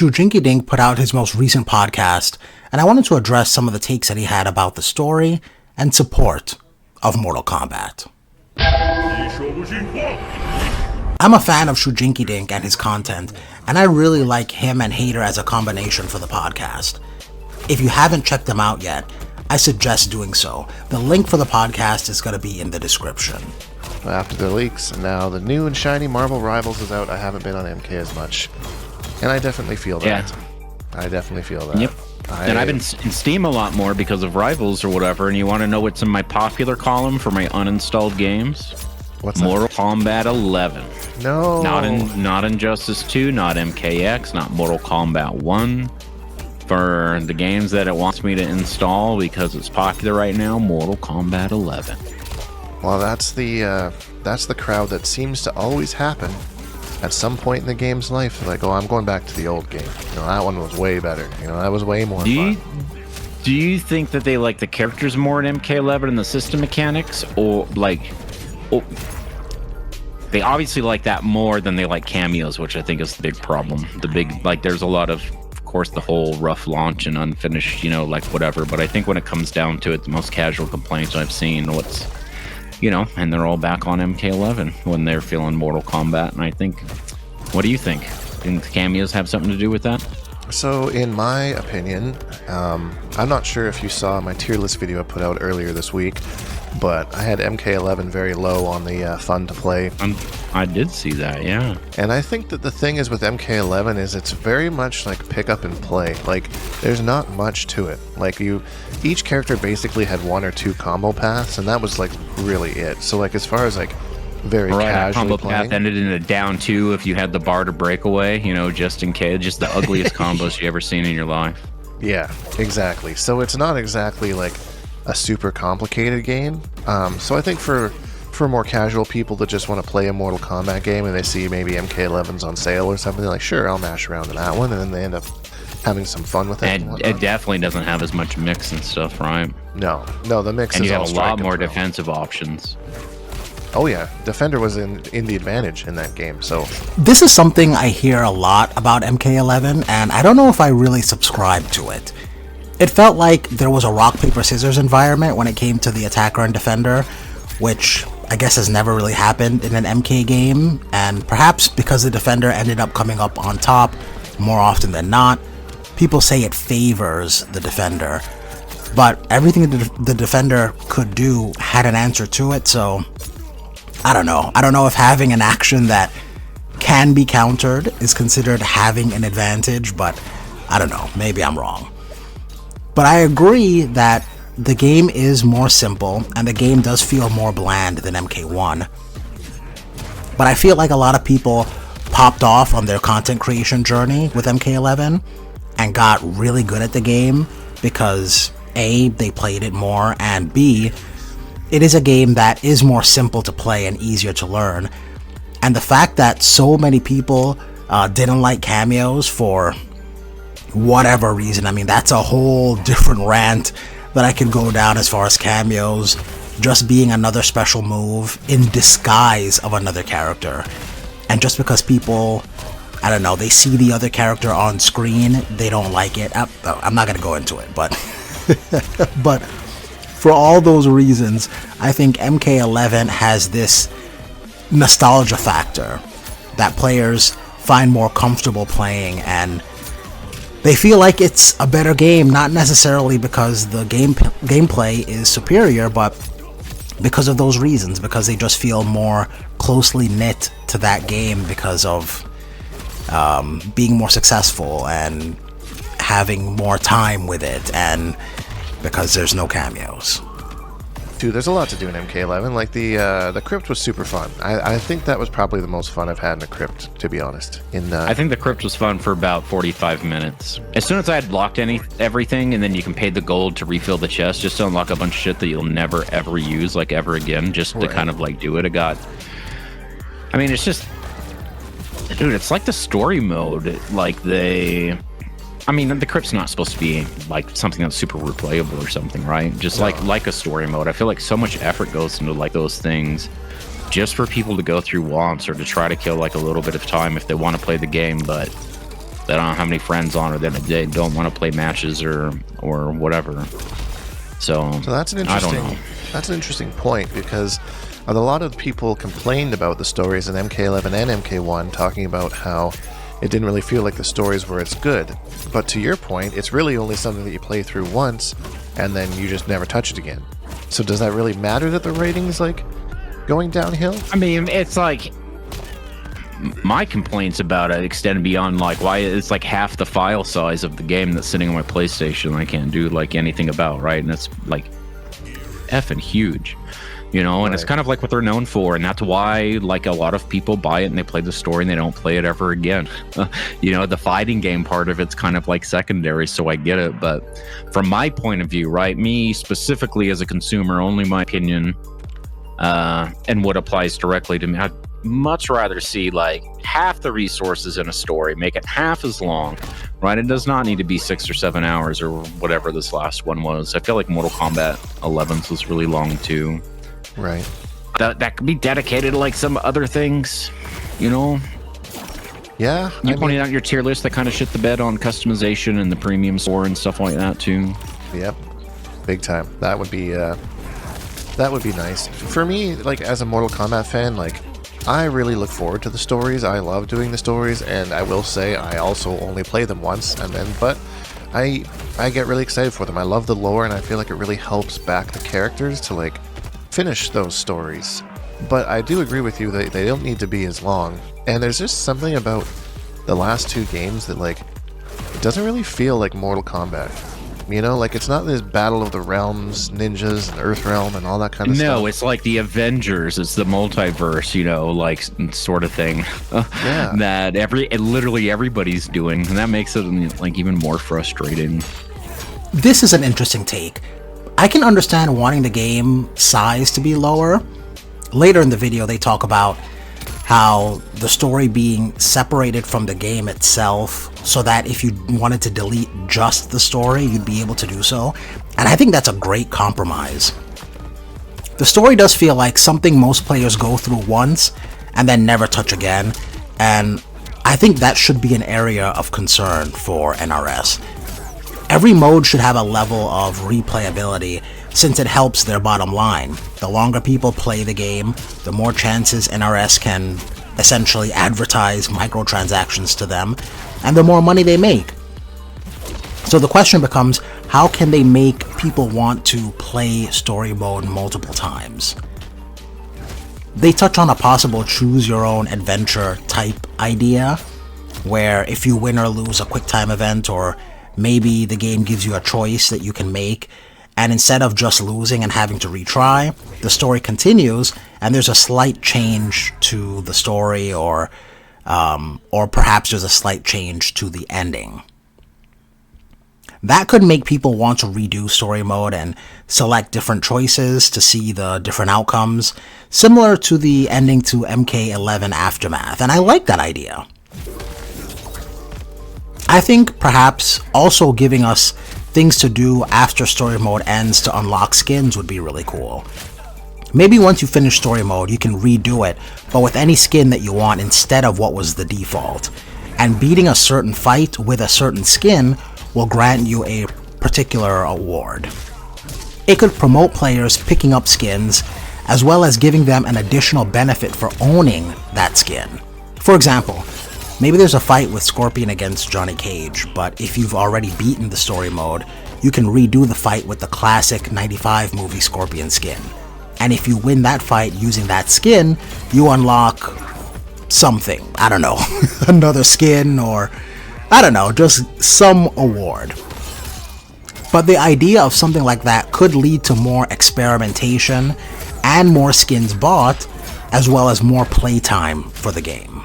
Shujinkydink put out his most recent podcast, and I wanted to address some of the takes that he had about the story and support of Mortal Kombat. I'm a fan of Shujinkydink and his content, and I really like him and Hater as a combination for the podcast. If you haven't checked them out yet, I suggest doing so. The link for the podcast is going to be in the description. After the leaks, and now the new and shiny Marvel Rivals is out, I haven't been on MK as much. And I definitely feel that. Yeah. I definitely feel that. Yep. And I've been in Steam a lot more because of Rivals or whatever, and you want to know what's in my popular column for my uninstalled games? What's that? Mortal Kombat 11. No. Not Injustice 2, not MKX, not Mortal Kombat 1. For the games that it wants me to install because it's popular right now, Mortal Kombat 11. Well, that's the crowd that seems to always happen at some point in the game's life. They're like, oh, I'm going back to the old game. That one was way better. That was way more fun. Do you think that they like the characters more in MK11 and the system mechanics, or they obviously like that more than they like cameos, which I think is the big problem. There's a lot of course, the whole rough launch and unfinished, whatever. But I think when it comes down to it, the most casual complaints I've seen, and they're all back on MK11 when they're feeling Mortal Kombat. And I think, what do you think? Think the cameos have something to do with that? So, in my opinion, I'm not sure if you saw my tier list video I put out earlier this week, but I had MK11 very low on the fun to play. I did see that, yeah. And I think that the thing is with MK11 is it's very much like pick up and play. Like, there's not much to it. Each character basically had one or two combo paths, and that was really it. So as far as very casually combo playing, path ended in a down 2 if you had the bar to break away, just in case, just the ugliest combos you ever seen in your life. Yeah, exactly. So it's not exactly a super complicated game. So I think for more casual people that just want to play a Mortal Kombat game and they see maybe MK11's on sale or something, they're like, sure, I'll mash around in that one, and then they end up having some fun with it. And it definitely doesn't have as much mix and stuff, right? No, the mix and is you have all a lot more throw. defensive options. Oh yeah, Defender was in the advantage in that game, so... This is something I hear a lot about MK11, and I don't know if I really subscribe to it. It felt like there was a rock, paper, scissors environment when it came to the attacker and defender, which I guess has never really happened in an MK game, and perhaps because the defender ended up coming up on top more often than not, people say it favors the defender. But everything the defender could do had an answer to it, so... I don't know. I don't know if having an action that can be countered is considered having an advantage, but I don't know. Maybe I'm wrong. But I agree that the game is more simple, and the game does feel more bland than MK1. But I feel like a lot of people popped off on their content creation journey with MK11 and got really good at the game because A, they played it more, and B, it is a game that is more simple to play and easier to learn. And the fact that so many people didn't like cameos for whatever reason, I mean, that's a whole different rant that I could go down as far as cameos just being another special move in disguise of another character. And just because people, I don't know, they see the other character on screen, they don't like it. I'm not going to go into it, but... but for all those reasons, I think MK11 has this nostalgia factor that players find more comfortable playing, and they feel like it's a better game, not necessarily because the gameplay is superior, but because of those reasons, because they just feel more closely knit to that game because of being more successful and having more time with it, and because there's no cameos. Dude, there's a lot to do in MK11. The crypt was super fun. I think that was probably the most fun I've had in a crypt, to be honest. I think the crypt was fun for about 45 minutes. As soon as I had locked everything, and then you can pay the gold to refill the chest, just to unlock a bunch of shit that you'll never ever use, ever again, just to kind of do it. It's just, dude, it's like the story mode. The crypt's not supposed to be something that's super replayable or something, right? Just no. like a story mode. I feel like so much effort goes into those things just for people to go through wants or to try to kill a little bit of time if they want to play the game. But They don't have any friends on, or they don't want to play matches or whatever. So that's an I don't know. interesting point, because a lot of people complained about the stories in MK11 and MK1, talking about how it didn't really feel like the stories were as good. But to your point, it's really only something that you play through once, and then you just never touch it again. So does that really matter that the rating's like going downhill? I mean, it's like my complaints about it extend beyond like why it's like half the file size of the game that's sitting on my PlayStation. I can't do like anything about, right? And it's like effing huge. You know, and It's kind of like what they're known for, and that's why like a lot of people buy it and they play the story and they don't play it ever again. You know, the fighting game part of it's kind of like secondary, so I get it. But from my point of view, right, me specifically as a consumer, only my opinion, and what applies directly to me, I'd much rather see like half the resources in a story, make it half as long, right? It does not need to be 6 or 7 hours or whatever this last one was. I feel like Mortal Kombat 11's was really long too. Right. That could be dedicated to like some other things, you know? Yeah. You pointed out your tier list that kind of shit the bed on customization and the premium store and stuff like that too. Yep. Big time. That would be nice. For me, like as a Mortal Kombat fan, like I really look forward to the stories. I love doing the stories, and I will say I also only play them once, but I get really excited for them. I love the lore, and I feel like it really helps back the characters to like finish those stories. But I do agree with you that they don't need to be as long. And there's just something about the last two games that like it doesn't really feel like Mortal Kombat. You know, like it's not this Battle of the Realms, ninjas and Earthrealm and all that kind of stuff. No, it's like the Avengers. It's the multiverse, you know, like sort of thing. Yeah. That literally everybody's doing, and that makes it like even more frustrating. This is an interesting take. I can understand wanting the game size to be lower. Later in the video, they talk about how the story being separated from the game itself, so that if you wanted to delete just the story, you'd be able to do so. And I think that's a great compromise. The story does feel like something most players go through once and then never touch again, and I think that should be an area of concern for NRS. Every mode should have a level of replayability, since it helps their bottom line. The longer people play the game, the more chances NRS can essentially advertise microtransactions to them, and the more money they make. So the question becomes, how can they make people want to play story mode multiple times? They touch on a possible choose your own adventure type idea, where if you win or lose a quick time event, or maybe the game gives you a choice that you can make, and instead of just losing and having to retry, the story continues and there's a slight change to the story, or perhaps there's a slight change to the ending. That could make people want to redo story mode and select different choices to see the different outcomes, similar to the ending to MK11 Aftermath, and I like that idea. I think perhaps also giving us things to do after story mode ends to unlock skins would be really cool. Maybe once you finish story mode, you can redo it, but with any skin that you want instead of what was the default. And beating a certain fight with a certain skin will grant you a particular award. It could promote players picking up skins, as well as giving them an additional benefit for owning that skin. For example, maybe there's a fight with Scorpion against Johnny Cage, but if you've already beaten the story mode, you can redo the fight with the classic 95 movie Scorpion skin. And if you win that fight using that skin, you unlock something. I don't know, another skin, or I don't know, just some award. But the idea of something like that could lead to more experimentation and more skins bought, as well as more playtime for the game.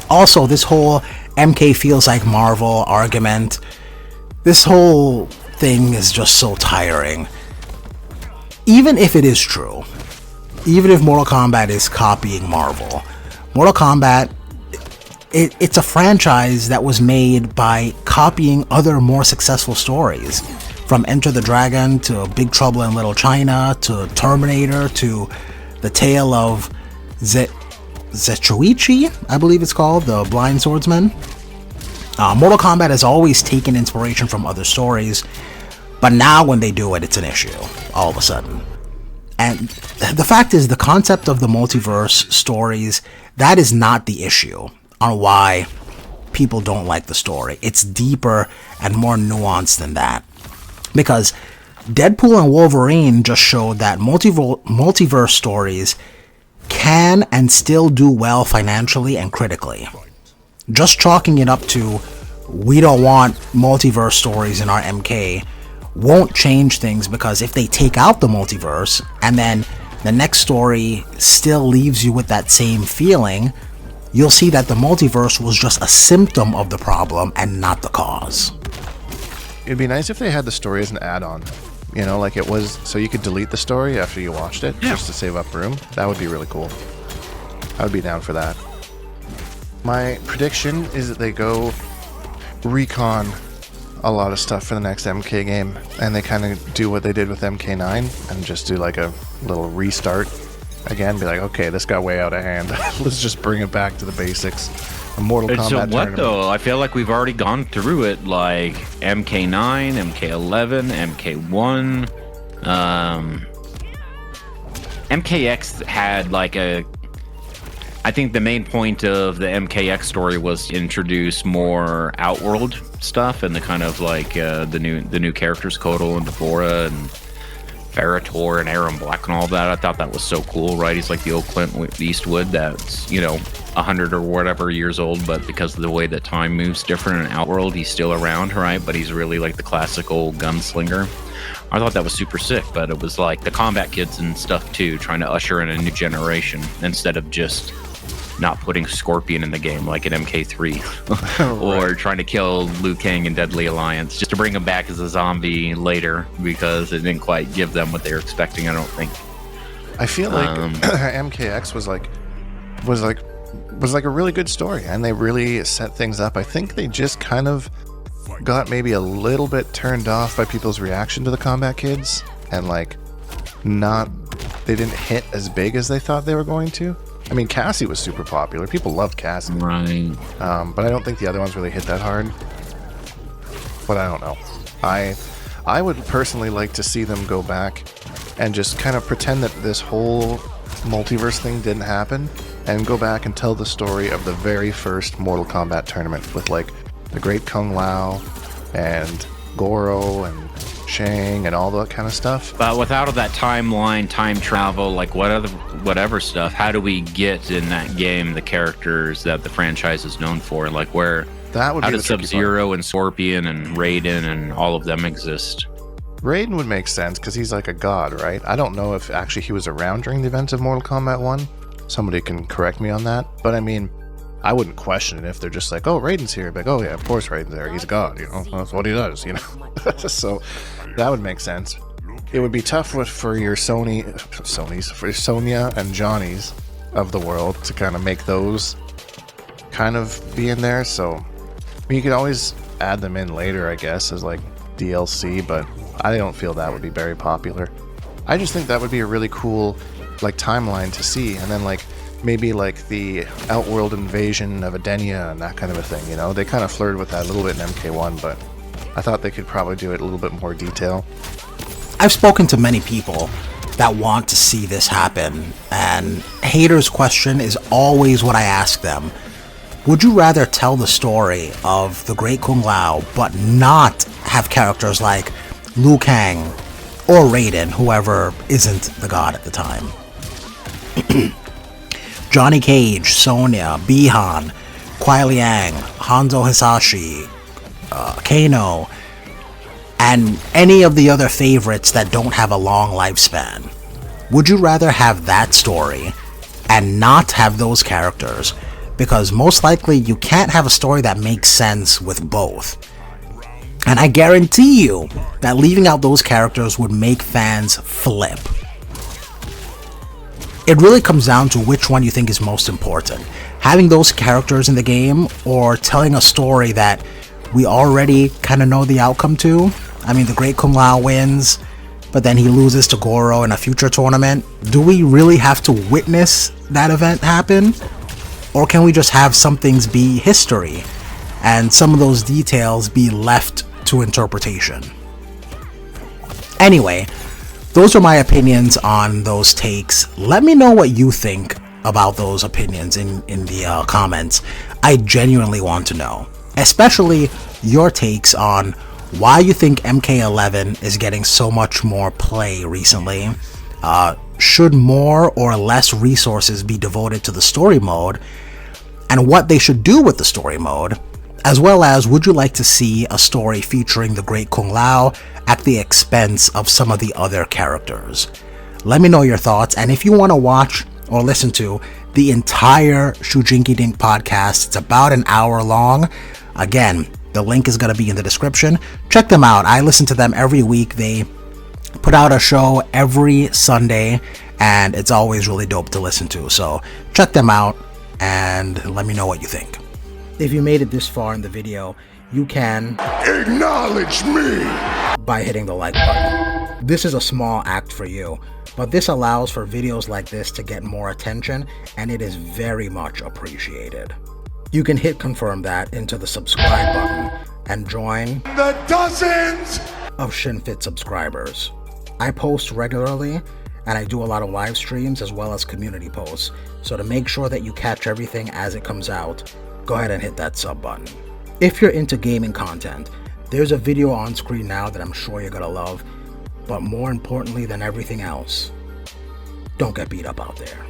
Also, this whole MK feels like Marvel argument, this whole thing is just so tiring. Even if it is true, even if Mortal Kombat is copying Marvel, Mortal Kombat, it's a franchise that was made by copying other more successful stories. From Enter the Dragon, to Big Trouble in Little China, to Terminator, to The Tale of Zetsuichi, I believe it's called, the blind swordsman. Mortal Kombat has always taken inspiration from other stories, but now when they do it, it's an issue, all of a sudden. And the fact is, the concept of the multiverse stories, that is not the issue on why people don't like the story. It's deeper and more nuanced than that. Because Deadpool and Wolverine just showed that multiverse stories can and still do well financially and critically. Just chalking it up to, we don't want multiverse stories in our MK, won't change things, because if they take out the multiverse and then the next story still leaves you with that same feeling, you'll see that the multiverse was just a symptom of the problem and not the cause. It'd be nice if they had the story as an add-on. You know, like it was, so you could delete the story after you watched it, just to save up room. That would be really cool. I would be down for that. My prediction is that they go recon a lot of stuff for the next MK game, and they kind of do what they did with MK9 and just do like a little restart again. Be like, okay, this got way out of hand. Let's just bring it back to the basics. A Mortal Kombat So what tournament. though? I feel like we've already gone through it, like MK9, MK11, MK1. MKX had like a... I think the main point of the MKX story was to introduce more Outworld stuff and the kind of like the new characters, Kotal and Deborah and Ferritor and Aaron Black and all that. I thought that was so cool, right? He's like the old Clint Eastwood that's, 100 or whatever years old, but because of the way that time moves different in Outworld, he's still around, right? But he's really like the classical gunslinger. I thought that was super sick, but it was like the combat kids and stuff too, trying to usher in a new generation instead of just not putting Scorpion in the game like in MK3 or trying to kill Liu Kang in Deadly Alliance just to bring him back as a zombie later because it didn't quite give them what they were expecting, I don't think. I feel like MKX was like a really good story, and they really set things up. I think they just kind of got maybe a little bit turned off by people's reaction to the combat kids, and they didn't hit as big as they thought they were going to. I mean, Cassie was super popular. People loved Cassie. Right. But I don't think the other ones really hit that hard. But I don't know. I would personally like to see them go back and just kind of pretend that this whole multiverse thing didn't happen, and go back and tell the story of the very first Mortal Kombat tournament with like the Great Kung Lao and Goro and Shang and all that kind of stuff. But without all that timeline, time travel, like whatever stuff, how do we get in that game the characters that the franchise is known for? Like where? That would how be does the tricky Sub-Zero part. and Scorpion and Raiden and all of them exist? Raiden would make sense because he's like a god, right? I don't know if actually he was around during the events of Mortal Kombat 1. Somebody can correct me on that. But I mean, I wouldn't question it if they're just like, oh, Raiden's here. Like, oh yeah, of course Raiden's there. He's a god, That's what he does, So that would make sense. It would be tough for your for your Sonya and Johnny's of the world to kind of make those kind of be in there. So I mean, you could always add them in later, I guess, as like DLC, but I don't feel that would be very popular. I just think that would be a really cool like timeline to see, and then like maybe like the Outworld invasion of Edenia and that kind of a thing, They kind of flirted with that a little bit in MK1, but I thought they could probably do it a little bit more detail. I've spoken to many people that want to see this happen, and haters' question is always what I ask them. Would you rather tell the story of the Great Kung Lao but not have characters like Liu Kang or Raiden, whoever isn't the god at the time? Johnny Cage, Sonya, Bihan, Kuai Liang, Hanzo Hisashi, Kano, and any of the other favorites that don't have a long lifespan. Would you rather have that story and not have those characters? Because most likely you can't have a story that makes sense with both. And I guarantee you that leaving out those characters would make fans flip. It really comes down to which one you think is most important. Having those characters in the game, or telling a story that we already kind of know the outcome to. I mean, the Great Kung Lao wins, but then he loses to Goro in a future tournament. Do we really have to witness that event happen? Or can we just have some things be history and some of those details be left to interpretation? Anyway, those are my opinions on those takes. Let me know what you think about those opinions in the comments. I genuinely want to know, especially your takes on why you think MK11 is getting so much more play recently. Should more or less resources be devoted to the story mode, and what they should do with the story mode, as well as would you like to see a story featuring the Great Kung Lao at the expense of some of the other characters? Let me know your thoughts, and if you want to watch or listen to the entire Shujinkydink podcast, it's about an hour long. Again, the link is going to be in the description. Check them out. I listen to them every week. They put out a show every Sunday, and it's always really dope to listen to. So check them out and let me know what you think. If you made it this far in the video, you can acknowledge me by hitting the like button. This is a small act for you, but this allows for videos like this to get more attention, and it is very much appreciated. You can hit confirm that into the subscribe button and join the dozens of ShinFit subscribers. I post regularly, and I do a lot of live streams as well as community posts, so to make sure that you catch everything as it comes out, go ahead and hit that sub button. If you're into gaming content, there's a video on screen now that I'm sure you're gonna love, but more importantly than everything else, don't get beat up out there.